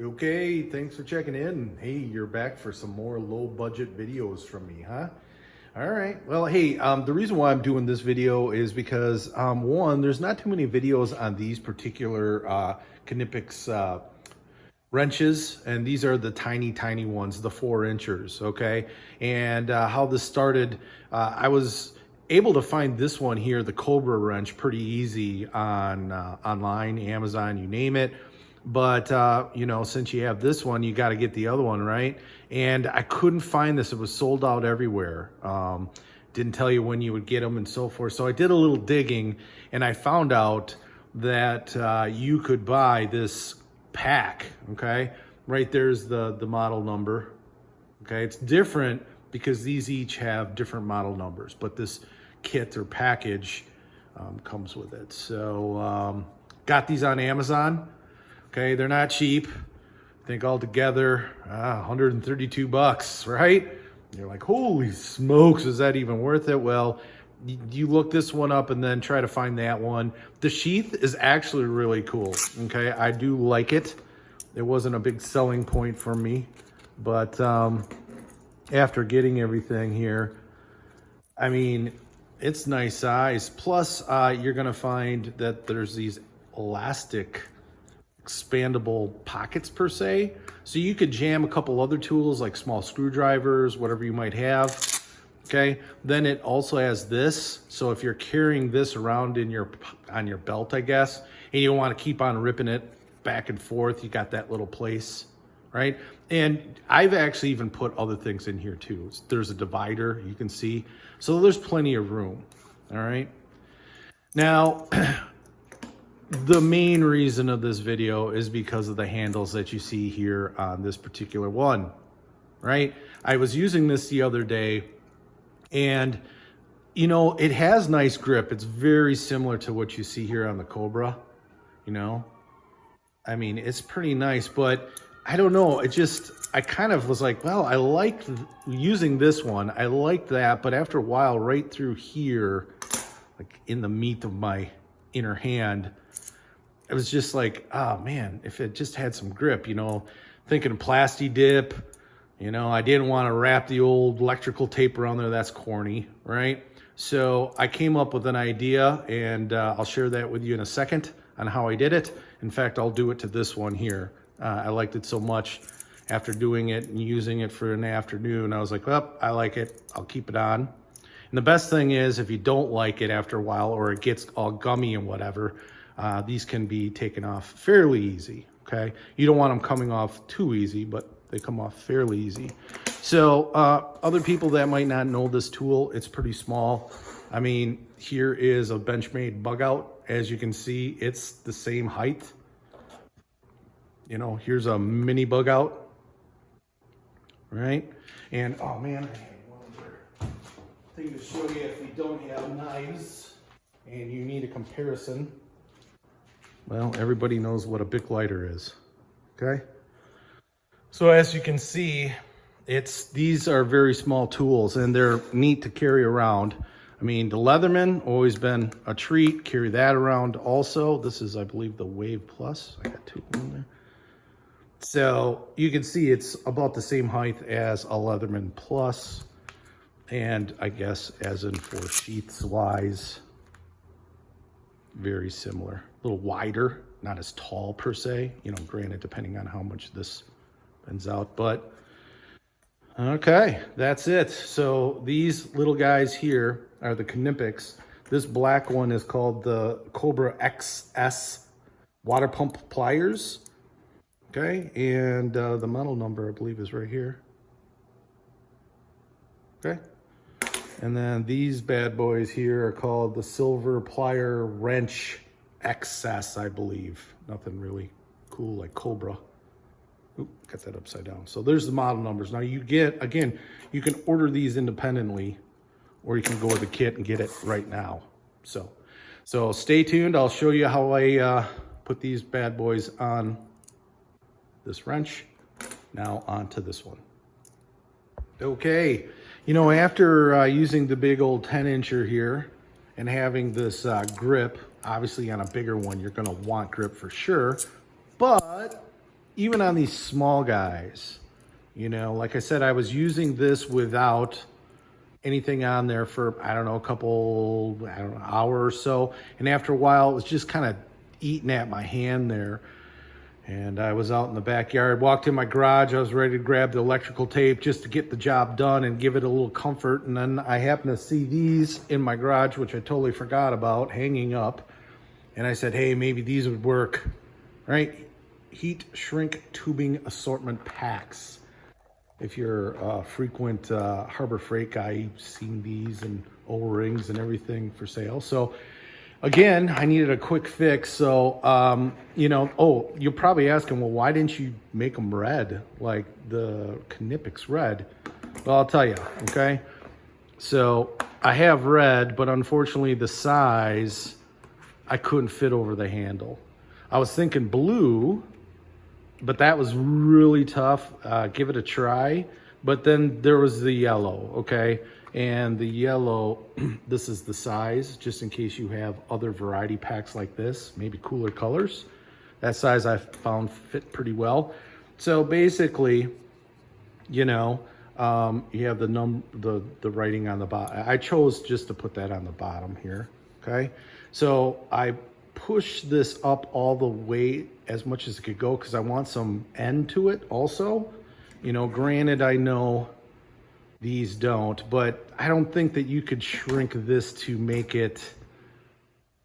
Okay, thanks for checking in. Hey, you're back for some more low budget videos from me, huh? All right. Well, hey, the reason why I'm doing this video is because one, there's not too many videos on these particular Knipex wrenches, and these are the tiny ones, the 4-inchers, okay? And how this started, I was able to find this one here, the Cobra wrench, pretty easy on online, Amazon, you name it. But you know, since you have this one, you got to get the other one, right? And I couldn't find this. It was sold out everywhere. Didn't tell you when you would get them and so forth. So I did a little digging, and I found out that you could buy this pack, okay? Right there's the model number, okay? It's different because these each have different model numbers, but this kit or package comes with it. So got these on Amazon. Okay, they're not cheap. I think altogether, 132 bucks, right? You're like, holy smokes, is that even worth it? Well, you look this one up and then try to find that one. The sheath is actually really cool, okay? I do like it. It wasn't a big selling point for me, but after getting everything here, I mean, it's nice size. Plus, you're gonna find that there's these elastic expandable pockets per se, so you could jam a couple other tools like small screwdrivers, whatever you might have. Okay, then it also has this, so if you're carrying this around on your belt, I guess, and you don't want to keep on ripping it back and forth, you got that little place, right? And I've actually even put other things in here too. There's a divider, you can see, so there's plenty of room. All right, now the main reason of this video is because of the handles that you see here on this particular one, right? I was using this the other day, and you know, it has nice grip. It's very similar to what you see here on the Cobra, you know? I mean, it's pretty nice, but I don't know, I kind of was like, well, I liked using this one. I liked that, but after a while, right through here, like in the meat of my inner hand, it was just like, oh man, if it just had some grip, you know, thinking plasti dip, you know, I didn't want to wrap the old electrical tape around there. That's corny, right? So I came up with an idea, and I'll share that with you in a second on how I did it. In fact, I'll do it to this one here. I liked it so much after doing it and using it for an afternoon. I was like, well, I like it. I'll keep it on. And the best thing is, if you don't like it after a while, or it gets all gummy and whatever, these can be taken off fairly easy, okay? You don't want them coming off too easy, but they come off fairly easy. So other people that might not know this tool, it's pretty small. I mean, here is a Benchmade bug out. As you can see, it's the same height. You know, here's a mini bug out, right? And oh man, I have one other thing to show you if we don't have knives and you need a comparison. Well, everybody knows what a Bic lighter is, okay? So as you can see, these are very small tools, and they're neat to carry around. I mean, the Leatherman, always been a treat. Carry that around also. This is, I believe, the Wave Plus. I got two in there. So you can see it's about the same height as a Leatherman Plus, and I guess as in for sheaths wise, very similar. A little wider, not as tall per se, you know, granted, depending on how much this bends out, but okay, that's it. So these little guys here are the Knipex. This black one is called the Cobra XS water pump pliers. Okay, and the model number, I believe, is right here. Okay. And then these bad boys here are called the Silver Plier Wrench XS, I believe. Nothing really cool like Cobra. Oop, got that upside down. So there's the model numbers. Now you get, again, you can order these independently, or you can go with the kit and get it right now. So stay tuned. I'll show you how I put these bad boys on this wrench. Now onto this one. Okay, you know, after using the big old 10-incher here and having this grip, obviously on a bigger one, you're gonna want grip for sure, but even on these small guys, you know, like I said, I was using this without anything on there for, I don't know, hour or so. And after a while, it was just kind of eating at my hand there. And I was out in the backyard, walked in my garage. I was ready to grab the electrical tape just to get the job done and give it a little comfort. And then I happened to see these in my garage, which I totally forgot about, hanging up. And I said, hey, maybe these would work, right? Heat shrink tubing assortment packs. If you're a frequent Harbor Freight guy, you've seen these and O-rings and everything for sale. So again, I needed a quick fix. So, you know, oh, you're probably asking, well, why didn't you make them red, like the Knipex red? Well, I'll tell you, okay? So I have red, but unfortunately the size, I couldn't fit over the handle. I was thinking blue, but that was really tough. Give it a try. But then there was the yellow, okay? And the yellow, this is the size, just in case you have other variety packs like this, maybe cooler colors. That size I found fit pretty well. So basically, you know, you have the writing on the bottom. I chose just to put that on the bottom here, okay? So I push this up all the way as much as it could go because I want some end to it also. You know, granted, I know these don't, but I don't think that you could shrink this to make it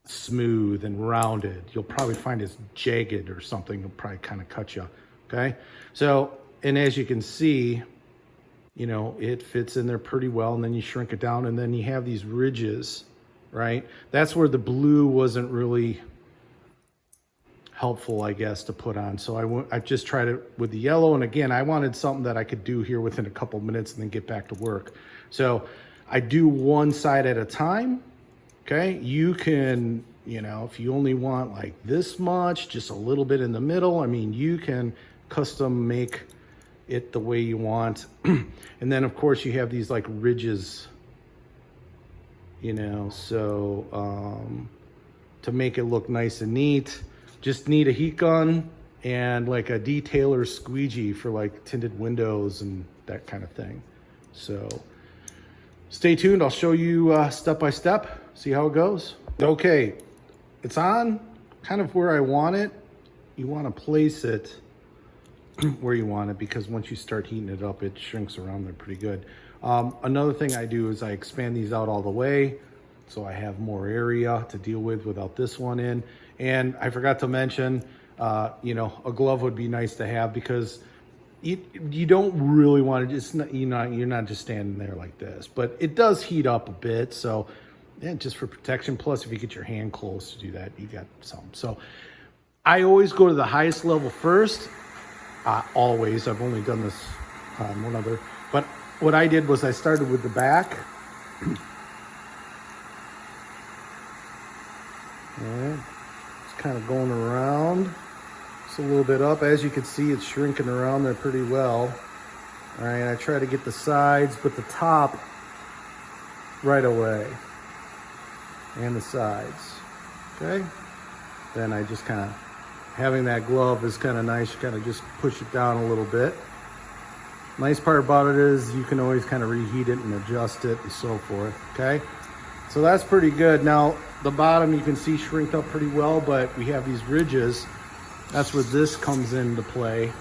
smooth and rounded. You'll probably find it's jagged or something. It'll probably kind of cut you, okay? So, and as you can see, you know, it fits in there pretty well, and then you shrink it down, and then you have these ridges, right? That's where the blue wasn't really helpful, I guess, to put on. So I just tried it with the yellow. And again, I wanted something that I could do here within a couple minutes and then get back to work. So I do one side at a time. Okay. You can, you know, if you only want like this much, just a little bit in the middle, I mean, you can custom make it the way you want. And then of course you have these like ridges, you know, so to make it look nice and neat, just need a heat gun and like a detailer squeegee for like tinted windows and that kind of thing. So stay tuned. I'll show you step by step, see how it goes. Okay, it's on kind of where I want it. You want to place it where you want it because once you start heating it up, it shrinks around there pretty good. Another thing I do is I expand these out all the way so I have more area to deal with without this one in. And I forgot to mention, you know, a glove would be nice to have because you don't really want to just, you're not just standing there like this, but it does heat up a bit. So yeah, just for protection. Plus, if you get your hand close to do that, you got some. So I always go to the highest level first. Always. I've only done this one other. But what I did was I started with the back. All right. It's kind of going around. It's a little bit up. As you can see, it's shrinking around there pretty well. All right, I try to get the sides, but the top right away. And the sides. Okay? Then I just kind of, having that glove is kind of nice. You kind of just push it down a little bit. Nice part about it is you can always kind of reheat it and adjust it and so forth. Okay? So that's pretty good. Now, the bottom you can see shrinked up pretty well, but we have these ridges. That's where this comes into play.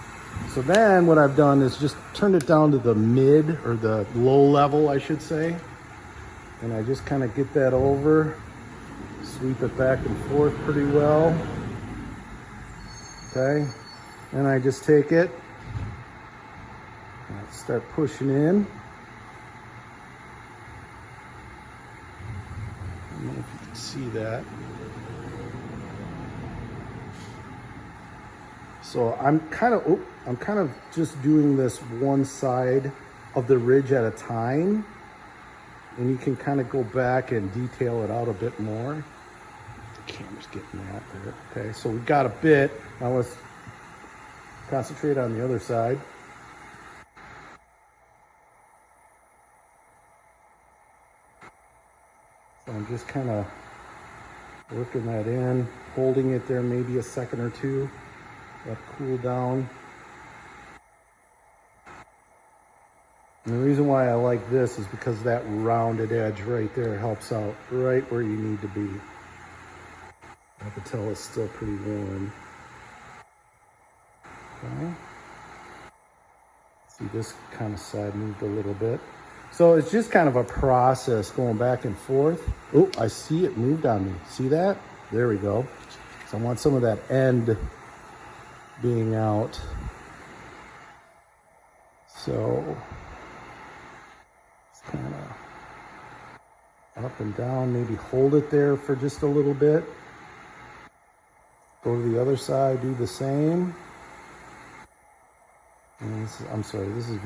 So then what I've done is just turned it down to the mid or the low level, I should say. And I just kind of get that over, sweep it back and forth pretty well. Okay. And I just take it and start pushing in. I don't know if you can see that. So I'm kind of just doing this one side of the ridge at a time. And you can kind of go back and detail it out a bit more. The camera's getting that there. Okay, so we got a bit. Now let's concentrate on the other side. So I'm just kind of working that in, holding it there maybe a second or two. Let it cool down. And the reason why I like this is because that rounded edge right there helps out right where you need to be. I can tell it's still pretty warm. Okay. See, this kind of side moved a little bit. So it's just kind of a process going back and forth. Oh, I see it moved on me. See that? There we go. So I want some of that end being out. So it's kind of up and down. Maybe hold it there for just a little bit. Go to the other side, do the same. And this is, I'm sorry, this is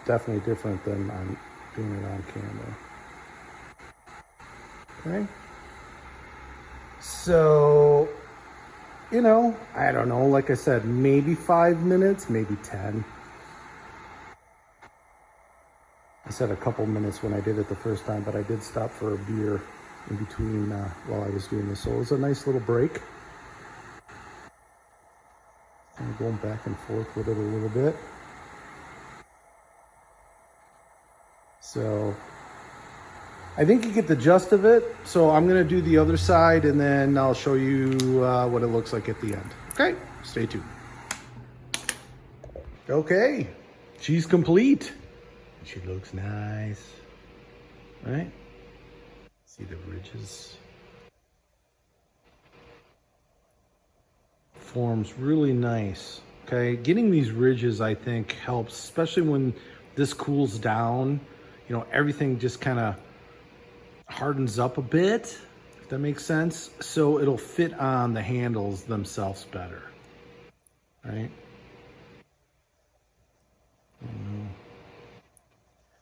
definitely different than I'm doing it on camera. Okay. So, you know, I don't know, like I said, maybe 5 minutes, maybe 10. I said a couple minutes when I did it the first time, but I did stop for a beer in between while I was doing this. So it was a nice little break. I'm going back and forth with it a little bit. So I think you get the gist of it. So I'm going to do the other side and then I'll show you what it looks like at the end. Okay, stay tuned. Okay, she's complete. She looks nice. All right, see the ridges. Forms really nice. Okay, getting these ridges I think helps, especially when this cools down. You know, everything just kind of hardens up a bit, if that makes sense. So it'll fit on the handles themselves better, right?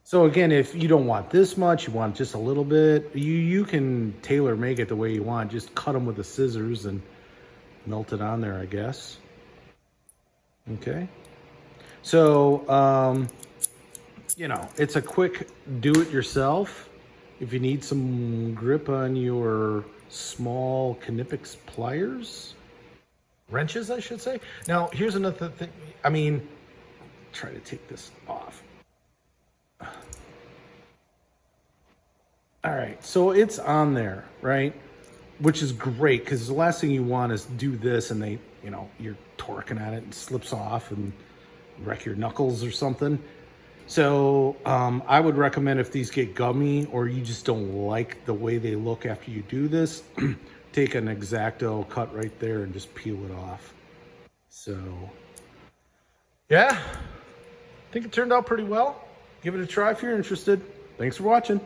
So again, if you don't want this much, you want just a little bit, you can tailor make it the way you want. Just cut them with the scissors and melt it on there, I guess. Okay. So, you know, it's a quick do-it-yourself. If you need some grip on your small Knipex pliers, wrenches, I should say. Now, here's another thing. I mean, try to take this off. All right, so it's on there, right? Which is great because the last thing you want is do this and they, you know, you're torquing at it and slips off and wreck your knuckles or something. So I would recommend if these get gummy or you just don't like the way they look after you do this, take an X-Acto, cut right there and just peel it off. So yeah, I think it turned out pretty well. Give it a try if you're interested. Thanks for watching.